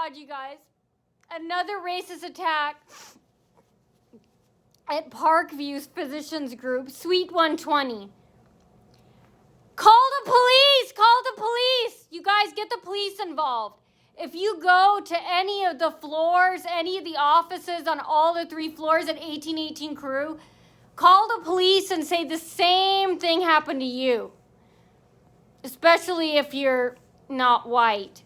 God, you guys. Another racist attack at Parkview's physicians group, Suite 120. Call the police! Call the police! You guys, get the police involved. If you go to any of the floors, any of the offices on all the 3 floors at 1818 Carew, call the police and say the same thing happened to you. Especially if you're not white.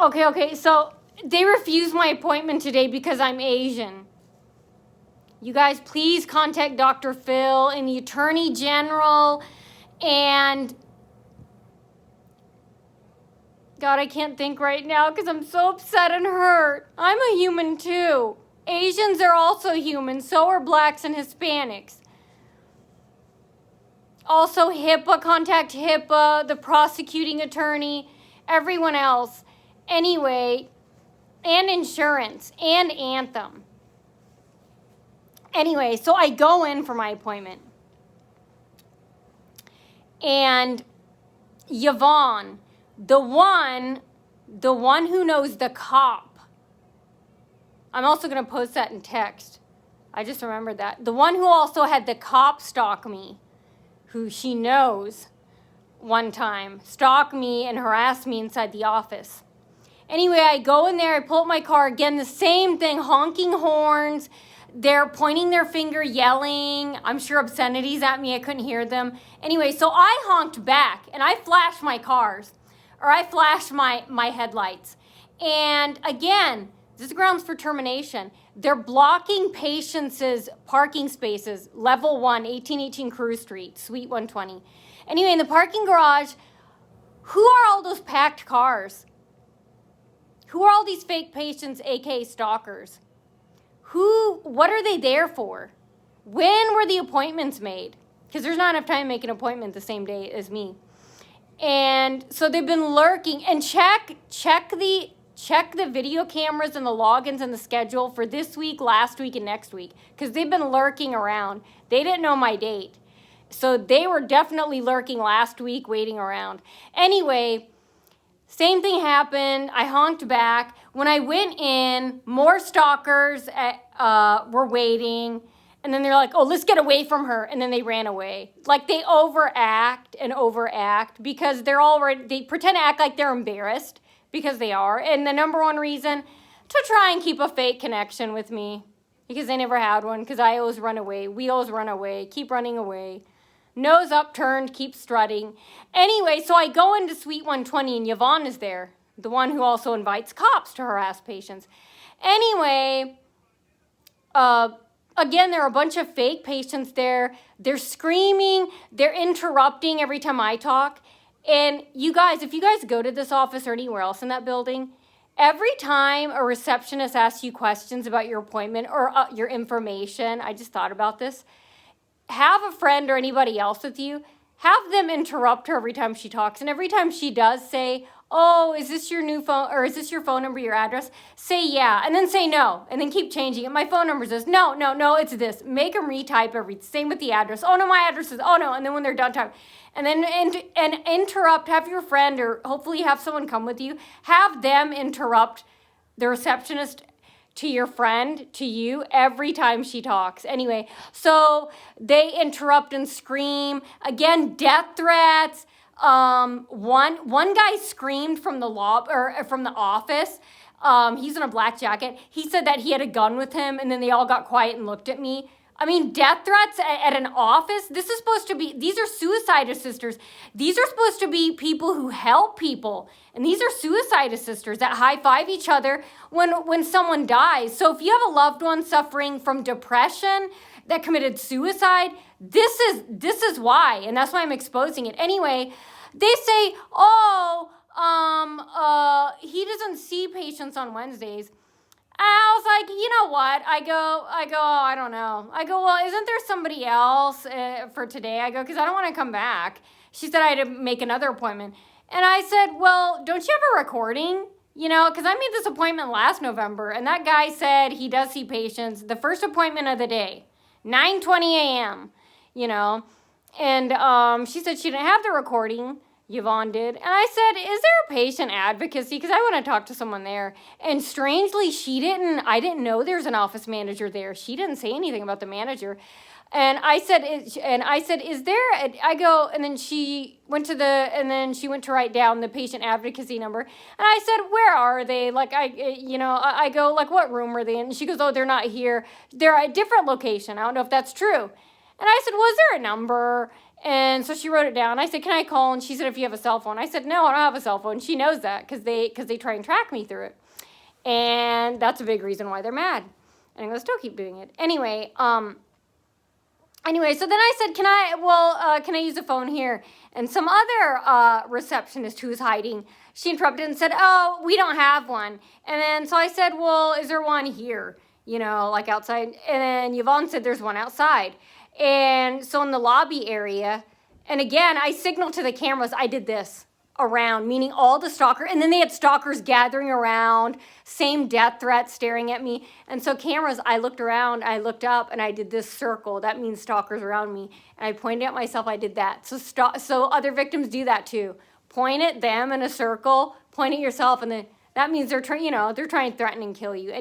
Okay, so they refused my appointment today because I'm Asian. You guys, please contact Dr. Phil and the Attorney General and... God, I can't think right now because I'm so upset and hurt. I'm a human too. Asians are also human. So are blacks and Hispanics. Also HIPAA, contact HIPAA, the prosecuting attorney, everyone else. Anyway, and insurance and Anthem. Anyway, so I go in for my appointment. And Yvonne, the one who knows the cop. I'm also going to post that in text. I just remembered that. The one who also had the cop stalk me, who she knows one time, stalk me and harass me inside the office. Anyway, I go in there, I pull up my car, again, the same thing, honking horns. They're pointing their finger, yelling. I'm sure obscenities at me. I couldn't hear them. Anyway, so I honked back and I flashed my cars. Or I flashed my headlights. And again, this is grounds for termination. They're blocking patients' parking spaces, level 1, 1818 Carew Street, Suite 120. Anyway, in the parking garage, who are all those packed cars? Who are all these fake patients, aka stalkers? What are they there for? When were the appointments made? Because there's not enough time to make an appointment the same day as me. And so they've been lurking. And check the video cameras and the logins and the schedule for this week, last week, and next week. Because they've been lurking around. They didn't know my date. So they were definitely lurking last week, waiting around. Anyway, same thing happened. I honked back. When I went in, more stalkers were waiting. And then they're like, oh, let's get away from her. And then they ran away. Like they overact because they pretend to act like they're embarrassed because they are. And the number one reason, to try and keep a fake connection with me because they never had one because I always run away. We always run away, keep running away. Nose upturned, keep strutting. Anyway, so I go into Suite 120 and Yvonne is there, the one who also invites cops to harass patients. Anyway, again, there are a bunch of fake patients there. They're screaming. They're interrupting every time I talk. And you guys, if you guys go to this office or anywhere else in that building, every time a receptionist asks you questions about your appointment or your information, I just thought about this, have a friend or anybody else with you, have them interrupt her every time she talks. And every time she does say, oh, is this your new phone, or is this your phone number, your address? Say yeah, and then say no, and then keep changing it. My phone number is this. No, it's this. Make them retype everything. Same with the address. Oh, no, my address is, oh, no. And then when they're done typing, and then and interrupt, have your friend, or hopefully have someone come with you, have them interrupt the receptionist to your friend, to you, every time she talks. Anyway, so they interrupt and scream. Again, death threats. One guy screamed from the from the office. He's in a black jacket. He said that he had a gun with him, and then they all got quiet and looked at me. I mean, death threats at an office? These are suicide assisters. These are supposed to be people who help people. And these are suicide assisters that high-five each other when someone dies. So if you have a loved one suffering from depression that committed suicide, this is why. And that's why I'm exposing it. Anyway, they say, he doesn't see patients on Wednesdays. I was like, you know what? I go, I don't know. I go, well, isn't there somebody else for today? I go, because I don't want to come back. She said I had to make another appointment. And I said, well, don't you have a recording? You know, because I made this appointment last November, and that guy said he does see patients. The first appointment of the day, 9:20 a.m., you know. And she said she didn't have the recording. Yvonne did. And I said, is there a patient advocacy? Because I want to talk to someone there. And strangely, I didn't know there's an office manager there. She didn't say anything about the manager. And I said, is there, and then she went to write down the patient advocacy number. And I said, where are they? Like, I go, like, what room are they in? And she goes, oh, they're not here. They're at a different location. I don't know if that's true. And I said, was there a number? And so she wrote it down. I said, can I call? And she said, if you have a cell phone. I said, no, I don't have a cell phone. She knows that because they try and track me through it. And that's a big reason why they're mad. And I'm going to still keep doing it. Anyway, so then I said, can I use a phone here? And some other receptionist who was hiding, she interrupted and said, oh, we don't have one. And then, so I said, well, is there one here? Like outside. And then Yvonne said, there's one outside. And so in the lobby area, and again, I signaled to the cameras, I did this around, meaning all the stalkers, and then they had stalkers gathering around, same death threat staring at me. And so cameras, I looked around, I looked up, and I did this circle. That means stalkers around me. And I pointed at myself, I did that. So other victims do that too. Point at them in a circle, point at yourself, and then that means they're trying to threaten and kill you.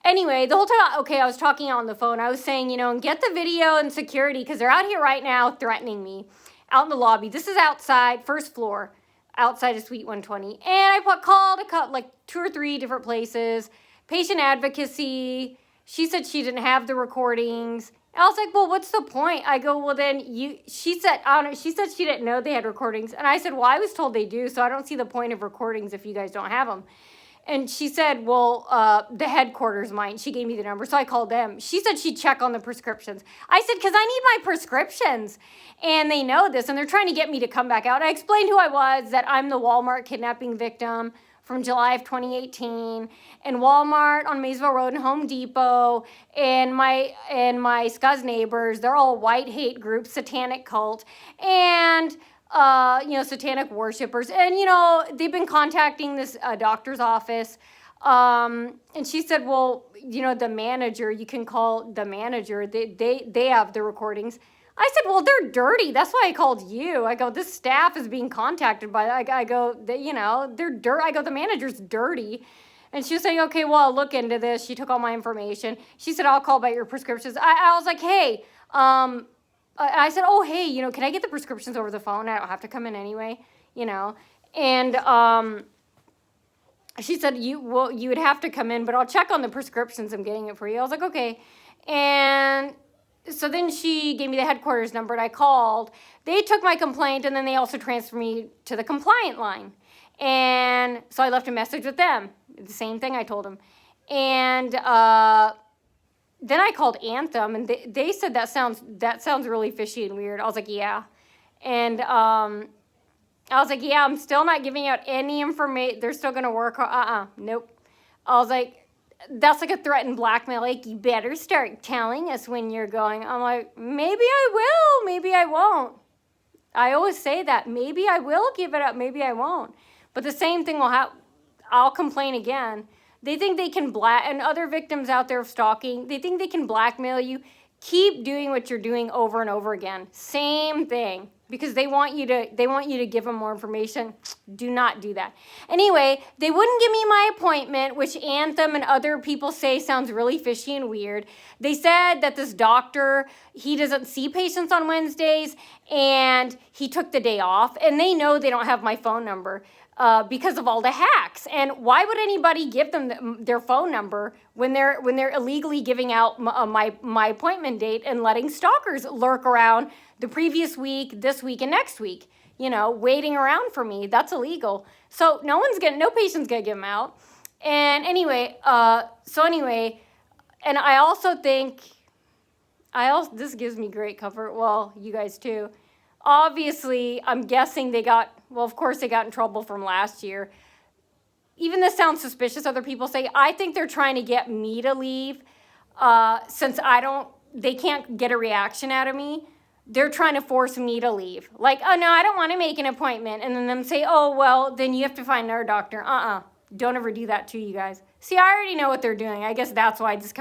Anyway, the whole time, I was talking on the phone. I was saying, get the video and security because they're out here right now threatening me. Out in the lobby. This is outside, first floor, outside of Suite 120. And I called like 2 or 3 different places. Patient advocacy. She said she didn't have the recordings. And I was like, well, what's the point? I go, well, then she said she didn't know they had recordings. And I said, well, I was told they do, so I don't see the point of recordings if you guys don't have them. And she said, well, the headquarters might. She gave me the number, so I called them. She said she'd check on the prescriptions. I said, because I need my prescriptions. And they know this, and they're trying to get me to come back out. I explained who I was, that I'm the Walmart kidnapping victim from July of 2018. And Walmart on Maysville Road and Home Depot and my scuzz neighbors, they're all white hate groups, satanic cult. And satanic worshipers. And, they've been contacting this doctor's office. And she said, well, the manager, you can call the manager. They have the recordings. I said, well, they're dirty. That's why I called you. I go, this staff is being contacted by, I go, they're dirty. I go, the manager's dirty. And she was saying, okay, well, I'll look into this. She took all my information. She said, I'll call about your prescriptions. I was like, hey, I said, oh, hey, can I get the prescriptions over the phone? I don't have to come in anyway, And she said, you would have to come in, but I'll check on the prescriptions. I'm getting it for you. I was like, okay. And so then she gave me the headquarters number, and I called. They took my complaint, and then they also transferred me to the compliant line. And so I left a message with them. The same thing I told them. And then I called Anthem, and they said that sounds really fishy and weird. I was like, yeah. And I was like, yeah, I'm still not giving out any information. They're still going to work. Nope. I was like, that's like a threat and blackmail. Like, you better start telling us when you're going. I'm like, maybe I will. Maybe I won't. I always say that. Maybe I will give it up. Maybe I won't. But the same thing will happen. I'll complain again. They think they can and other victims out there of stalking, they think they can blackmail you. Keep doing what you're doing over and over again. Same thing. Because they want you to give them more information. Do not do that. Anyway, they wouldn't give me my appointment, which Anthem and other people say sounds really fishy and weird. They said that this doctor, he doesn't see patients on Wednesdays, and he took the day off, and they know they don't have my phone number. Because of all the hacks. And why would anybody give them their phone number when they're illegally giving out my appointment date and letting stalkers lurk around the previous week, this week, and next week, waiting around for me? That's illegal. So no patient's gonna give them out. And anyway, and I also think, this gives me great comfort. Well, you guys too. Obviously, I'm guessing of course they got in trouble from last year. Even this sounds suspicious, other people say. I think they're trying to get me to leave since they can't get a reaction out of me. They're trying to force me to leave. Like, oh, no, I don't want to make an appointment. And then them say, oh, well, then you have to find another doctor. Don't ever do that to you guys. See, I already know what they're doing. I guess that's why I just come